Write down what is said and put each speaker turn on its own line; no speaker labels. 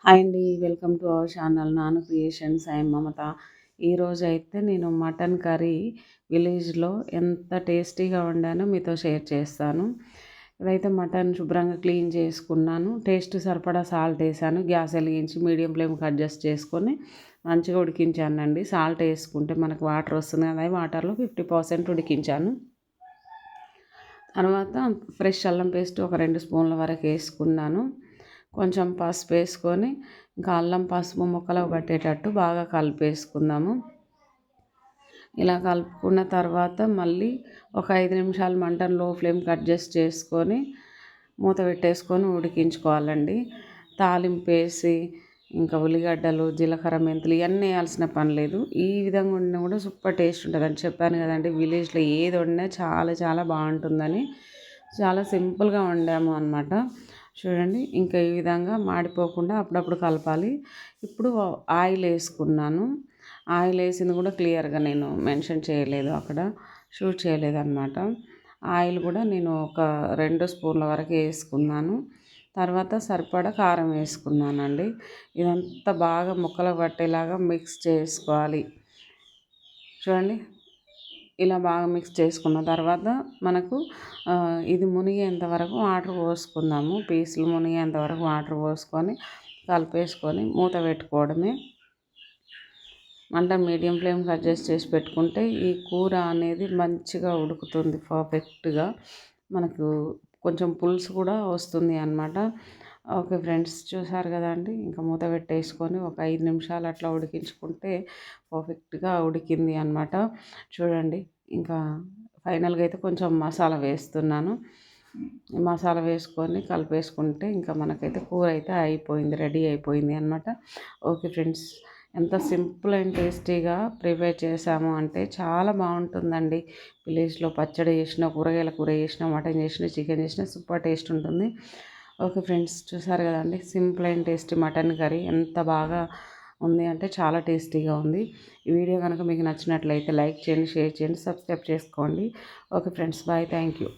Hi అండి. Welcome to our channel నాను creations. I am మమత. ఈరోజైతే నేను మటన్ కర్రీ విలేజ్‌లో ఎంత టేస్టీగా వండానో మీతో షేర్ చేస్తాను. ఇదైతే మటన్ శుభ్రంగా క్లీన్ చేసుకున్నాను. టేస్ట్ సరిపడా సాల్ట్ ఏసాను. గ్యాస్ వెలిగించి మీడియం ఫ్లేమ్‌కి అడ్జస్ట్ చేసుకొని మంచిగా ఉడికించానండి. సాల్ట్ ఏసుకుంటే మనకు వాటర్ వస్తుంది కదా! వాటర్‌లో 50% ఉడికించాను. తర్వాత ఫ్రెష్ అల్లం పేస్ట్ ఒక 2 స్పూన్ల వరకు ఏసుకున్నాను. కొంచెం పసుపు వేసుకొని ఇంకా అల్లం పసుపు ముక్కలకు పట్టేటట్టు బాగా కలిపేసుకుందాము. ఇలా కలుపుకున్న తర్వాత మళ్ళీ ఒక 5 నిమిషాలు మంటను లో ఫ్లేమ్కి అడ్జస్ట్ చేసుకొని మూత పెట్టేసుకొని ఉడికించుకోవాలండి. తాలింపు వేసి ఇంకా ఉల్లిగడ్డలు, జీలకర్ర, మెంతులు ఇవన్నీ వేయాల్సిన పని లేదు. ఈ విధంగా వండినా కూడా సూపర్ టేస్ట్ ఉంటుందని చెప్పాను కదండి. విలేజ్లో ఏది వండినా చాలా చాలా బాగుంటుందని చాలా సింపుల్గా వండాము అనమాట. చూడండి ఇంకా ఈ విధంగా మాడిపోకుండా అప్పుడప్పుడు కలపాలి. ఇప్పుడు ఆయిల్ వేసుకున్నాను. ఆయిల్ వేసింది కూడా క్లియర్గా నేను మెన్షన్ చేయలేదు, అక్కడ షూట్ చేయలేదన్నమాట. ఆయిల్ కూడా నేను ఒక 2 స్పూన్ల వరకు వేసుకున్నాను. తర్వాత సరిపడా కారం వేసుకున్నానండి. ఇదంతా బాగా ముక్కలకు పట్టేలాగా మిక్స్ చేసుకోవాలి. చూడండి ఇలా బాగా మిక్స్ చేసుకున్న తర్వాత మనకు ఇది మునిగేంత వరకు వాటర్ పోసుకుందాము. పీసులు మునిగేంత వరకు వాటర్ పోసుకొని కలిపేసుకొని మూత పెట్టుకోవడమే. మంట మీడియం ఫ్లేమ్కి అడ్జస్ట్ చేసి పెట్టుకుంటే ఈ కూర అనేది మంచిగా ఉడుకుతుంది పర్ఫెక్ట్గా. మనకు కొంచెం పులుసు కూడా వస్తుంది అన్నమాట. ఓకే ఫ్రెండ్స్, చూసారు కదండి. ఇంకా మూత పెట్టేసుకొని ఒక 5 నిమిషాలు అట్లా ఉడికించుకుంటే పర్ఫెక్ట్గా ఉడికింది అన్నమాట. చూడండి ఇంకా ఫైనల్గా అయితే కొంచెం మసాలా వేస్తున్నాను. మసాలా వేసుకొని కలిపేసుకుంటే ఇంకా మనకైతే కూర అయితే అయిపోయింది, రెడీ అయిపోయింది అన్నమాట. ఓకే ఫ్రెండ్స్, ఎంత సింపుల్ అండ్ టేస్టీగా ప్రిపేర్ చేసాము అంటే చాలా బాగుంటుందండి. విలేజ్లో పచ్చడి చేసిన, కూరగాయల కూర చేసిన, మటన్ చేసిన, చికెన్ చేసిన సూపర్ టేస్ట్ ఉంటుంది. ఓకే ఫ్రెండ్స్, చూసారు కదండి. Simple and tasty mutton curry ఎంత బాగా ఉంది అంటే చాలా టేస్టీగా ఉంది. ఈ వీడియో కనుక మీకు నచ్చినట్లయితే లైక్ చేయండి, షేర్ చేయండి, సబ్స్క్రైబ్ చేసుకోండి. Okay friends, bye, thank you.